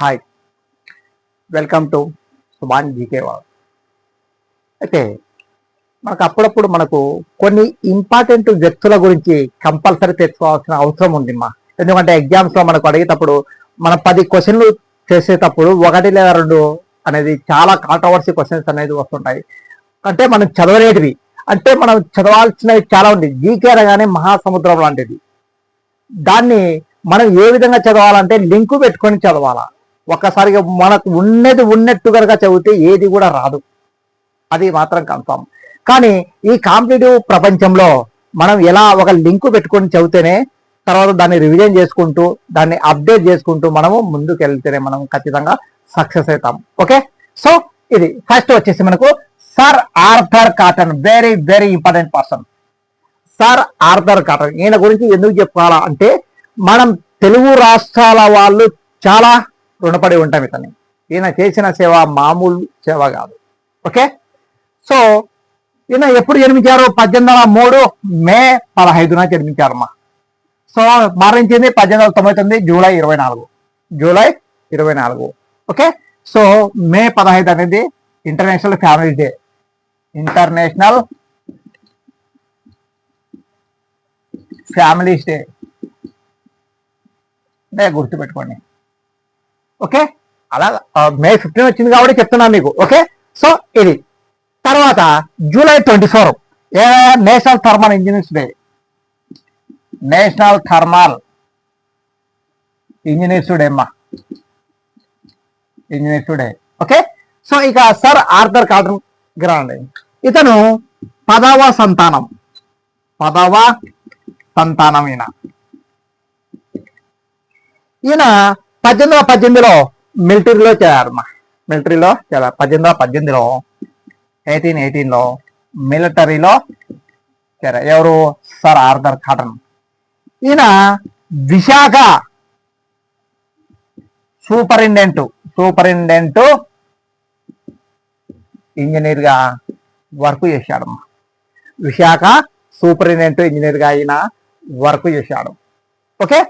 Hi, welcome to Subhan GK wall. అయితే మనకు కొన్ని ఇంపార్టెంట్ వ్యక్తుల గురించి కంపల్సరీ తెచ్చుకోవాల్సిన అవసరం ఉంది ఎందుకంటే ఎగ్జామ్స్లో మనకు అడిగేటప్పుడు మనం 10 క్వశ్చన్లు చేసేటప్పుడు 1 లేదా 2 అనేది చాలా కాంట్రవర్సీ క్వశ్చన్స్ అనేది వస్తుంటాయి. అంటే మనం చదవలేటివి, అంటే మనం చదవాల్సినవి చాలా ఉంది. జీకే అనగానే మహాసముద్రం లాంటిది. దాన్ని మనం ఏ విధంగా చదవాలంటే లింకు పెట్టుకొని చదవాలా. ఒక్కసారిగా మనకు ఉన్నట్టు కనుక చదివితే ఏది కూడా రాదు, అది మాత్రం కన్ఫామ్. కానీ ఈ కాంపిటేటివ్ ప్రపంచంలో మనం ఎలా ఒక లింకు పెట్టుకొని చదివితేనే తర్వాత దాన్ని రివిజన్ చేసుకుంటూ దాన్ని అప్డేట్ చేసుకుంటూ మనము ముందుకు వెళ్తేనే మనం ఖచ్చితంగా సక్సెస్ అవుతాం. ఓకే, సో ఇది ఫస్ట్ వచ్చేసి మనకు sir Arthur cotton, very very important person. Sir Arthur cotton, ఈయన గురించి ఎందుకు చెప్పాలా అంటే మనం తెలుగు రాష్ట్రాల వాళ్ళు చాలా రుణపడి ఉంటాం ఇతన్ని. ఈయన చేసిన సేవ మామూలు సేవ కాదు. ఓకే, సో ఈయన ఎప్పుడు జన్మించారు? 1803 మే 15న జన్మించారమ్మా. సో మరణించింది 1899 జూలై 24. ఓకే, సో మే 15 అనేది international family day. International families day గుర్తుపెట్టుకోండి. ఓకే, అలా మే 15 వచ్చింది కాబట్టి చెప్తున్నాను మీకు. ఓకే, సో ఇది తర్వాత July 24 national thermal engineers day. National thermal engineers day అమ్మా, ఇంజనీర్స్ డే. ఓకే, సో ఇక సర్ ఆర్థర్ కాటన్ గ్రాండ్, ఇతను 10వ సంతానం ఈయన 1818లో మిలిటరీలో చేరారమ్మా. 1818లో 1818లో మిలిటరీలో చేరారు. ఎవరు? Sir Arthur cotton. ఈయన విశాఖ సూపరింటెండెంట్ ఇంజనీర్ గా వర్క్ చేశాడమ్మా. విశాఖ సూపరింటెండెంట్ ఇంజనీర్ గా ఈయన వర్క్ చేశాడు. ఓకే,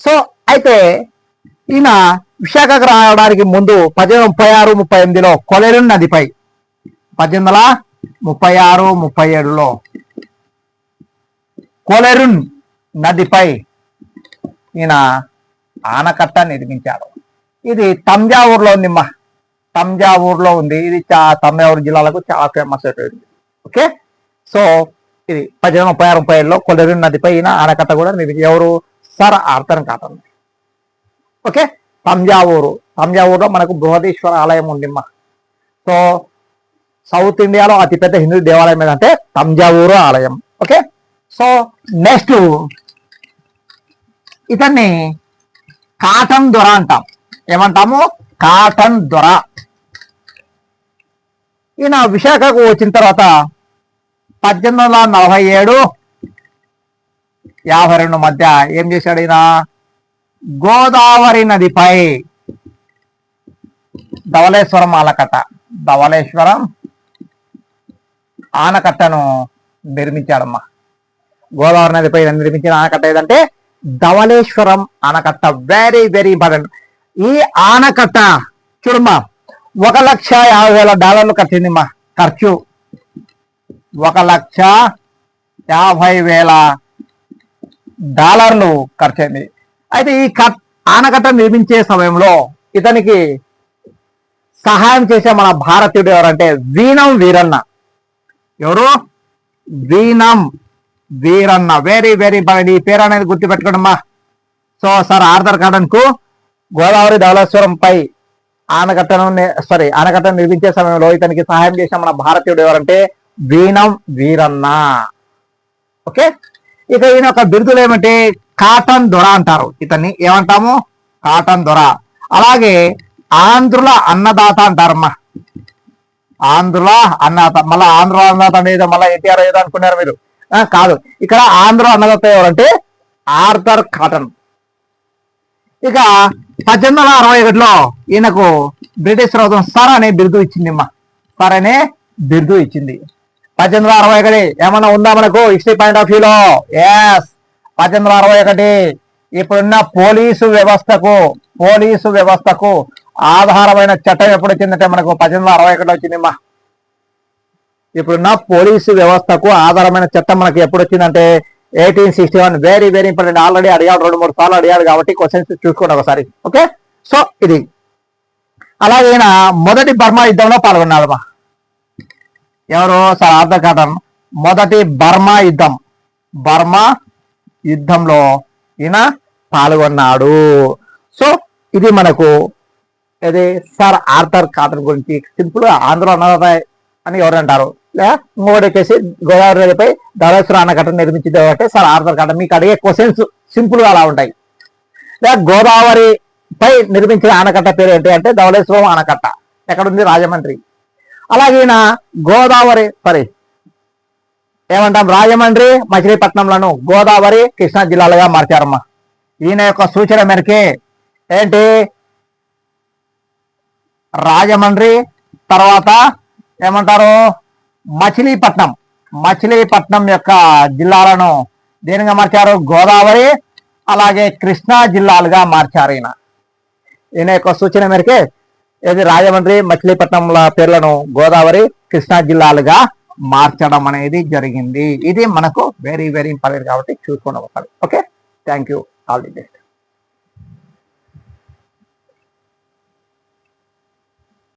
సో అయితే ఈయన విశాఖకు రావడానికి ముందు 1836-38లో కొలెరున్ నదిపై 1836-37లో కొలెరున్ నదిపై ఈయన ఆనకట్ట నిర్మించాడు. ఇది తంజావూరులో ఉందిమ్మా, తంజావూరులో ఉంది. ఇది తంజావూరు జిల్లాలకు చాలా ఫేమస్ అయిపోయింది. ఓకే, సో ఇది 1836-37లో కొలెరున్ నదిపై ఈయన ఆనకట్ట కూడా నిర్మించారు. ఎవరు? Sir Arthur cotton. ఓకే, తంజావూరులో మనకు బృహదీశ్వర ఆలయం ఉందిమ్మా. సో సౌత్ ఇండియాలో అతిపెద్ద హిందూ దేవాలయం ఏదంటే తంజావూరు ఆలయం. ఓకే, సో నెక్స్ట్ ఇతన్ని కాటన్ దొర అంటాం. ఏమంటాము? కాటన్ దొర. ఈయన విశాఖకు వచ్చిన తర్వాత 1847-52 మధ్య ఏం చేశాడు? ఈయన గోదావరి నదిపై ధవళేశ్వరం ఆనకట్టను నిర్మించాడమ్మా. గోదావరి నదిపై నిర్మించిన ఆనకట్ట ఏదంటే ధవళేశ్వరం ఆనకట్ట. Very very important. ఈ ఆనకట్ట చూడమ్మా, $1,50,000 కట్టిందిమ్మా. ఖర్చు $1,50,000 ఖర్చయింది. అయితే ఈ ఆనకట్ట నిర్మించే సమయంలో ఇతనికి సహాయం చేసే మన భారతీయుడు ఎవరంటే వీణం వీరన్న. ఎవరు? Veenam Veeranna. Very very important. ఈ పేరు అనేది గుర్తుపెట్టుకోండమ్మా. సో సర్ ఆర్థర్ కాటన్ కు గోదావరి ధవళేశ్వరం పై ఆనకట్టను నిర్మించే సమయంలో ఇతనికి సహాయం చేసిన మన భారతీయుడు ఎవరంటే వీణం వీరన్న. ఓకే, ఇక ఈయన ఒక బిరుదులు ఏమంటే కాటన్ దొర అంటారు. ఇతన్ని ఏమంటాము? కాటన్ దొర. అలాగే ఆంధ్రుల అన్నదాత అంటారమ్మా. ఆంధ్రుల అన్నదాత. మళ్ళీ ఆంధ్ర అన్నదాత అనేది మళ్ళీ ఎన్టీఆర్ ఏదో అనుకున్నారు మీరు. కాదు, ఇక్కడ ఆంధ్ర అన్నదాత ఎవరంటే ఆర్థర్ కాటన్. ఇక 1861లో ఈయనకు బ్రిటిష్ ప్రభుత్వం సర్ అనే బిరుదు ఇచ్చింది. 1861 ఏమన్నా ఉందా మనకు హిస్టరీ పాయింట్ ఆఫ్ వ్యూలో? ఎస్, 1861 ఇప్పుడున్న పోలీసు వ్యవస్థకు ఆధారమైన చట్టం ఎప్పుడు వచ్చిందంటే మనకు 1861 వచ్చిందమ్మా. ఇప్పుడున్న పోలీసు వ్యవస్థకు ఆధారమైన చట్టం మనకి ఎప్పుడు వచ్చిందంటే 1861. Very very important. ఆల్రెడీ అడిగాడు, 2-3 సార్లు అడిగాడు కాబట్టి క్వశ్చన్స్ చూసుకోండి ఒకసారి. ఓకే, సో ఇది అలాగే మొదటి బర్మా యుద్ధంలో పాల్గొన్నాడమ్మా. ఎవరు? Sir Arthur cotton. మొదటి బర్మా యుద్ధంలో ఈయన పాల్గొన్నాడు. సో ఇది మనకు ఇది సార్ ఆర్థర్ కాటన్ గురించి సింపుల్ ఆంధ్ర అన్నదాత అని ఎవరు అంటారు. లేదా ఇంకొకటి వచ్చేసి గోదావరి నదిపై ధవళేశ్వరం ఆనకట్ట నిర్మించింది కాబట్టి సార్ ఆర్థర్ కాటన్. మీకు అడిగే క్వశ్చన్స్ సింపుల్ గా అలా ఉంటాయి. లేదా గోదావరి పై నిర్మించిన ఆనకట్ట పేరు ఏంటి అంటే ధవళేశ్వరం ఆనకట్ట. ఎక్కడుంది? రాజమండ్రి. అలాగే గోదావరి ఏమంటాం, రాజమండ్రి మచిలీపట్నంలను గోదావరి కృష్ణా జిల్లాలుగా మార్చారమ్మా. ఈయన యొక్క సూచన మేరకే ఏంటి, రాజమండ్రి తర్వాత ఏమంటారు, మచిలీపట్నం యొక్క జిల్లాలను దేనిగా మార్చారు? గోదావరి అలాగే కృష్ణా జిల్లాలుగా మార్చారు. ఈయన యొక్క సూచన మేరకే ఇది రాజమండ్రి మచిలీపట్నంల పేర్లను గోదావరి కృష్ణా జిల్లాలుగా మార్చడం అనేది జరిగింది. ఇది మనకు వెరీ వెరీ ఇంపార్టెంట్ కాబట్టి చూసుకోండి ఒకసారి. Okay, thank you, all the best.